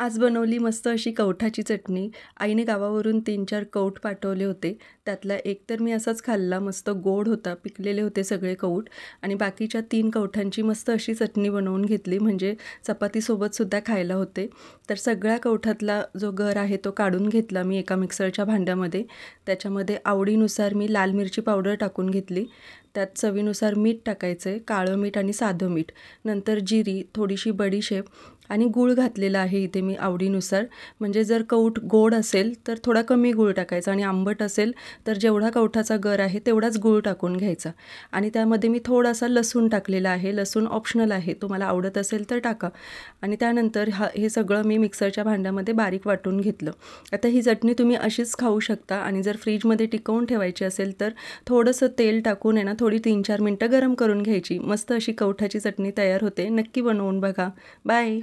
आज बनवली मस्त अशी कवठाची चटणी. आईने गावावरून 3-4 कौठ पाठवले होते. त्यातला एक तर मी असाच खाल्ला, मस्त गोड होता, पिकलेले होते सगळे कौठ आणि बाकीच्या 3 कवठांची मस्त अशी चटणी बनवून घेतली, म्हणजे चपातीसोबतसुद्धा खायला होते. तर सगळ्या कवठातला जो गर आहे तो काढून घेतला मी एका मिक्सरच्या भांड्यामध्ये. त्याच्यामध्ये आवडीनुसार मी लाल मिरची पावडर टाकून घेतली. त्यात चवीनुसार मीठ टाकायचं आहे, काळं मीठ आणि साधं मीठ. नंतर जिरी, थोडीशी बडीशेप आणि गूळ घातलेला आहे इथे मी आवडीनुसार. म्हणजे जर कौठ गोड असेल तर थोडा कमी गूळ टाकायचा आणि आंबट असेल तर जेवढा कवठाचा गर आहे तेवढाच गूळ टाकून घ्यायचा. आणि त्यामध्ये मी थोडासा लसूण टाकलेला आहे. लसूण ऑप्शनल आहे, तुम्हाला आवडत असेल तर टाका. आणि त्यानंतर हे सगळं मी मिक्सरच्या भांड्यामध्ये बारीक वाटून घेतलं. आता ही चटणी तुम्ही अशीच खाऊ शकता आणि जर फ्रीजमध्ये टिकवून ठेवायची असेल तर थोडंसं तेल टाकून आहे ना, थोडी 3-4 मिनटं गरम करून घ्यायची. मस्त अशी कवठाची चटणी तयार होते. नक्की बनवून बघा. बाय.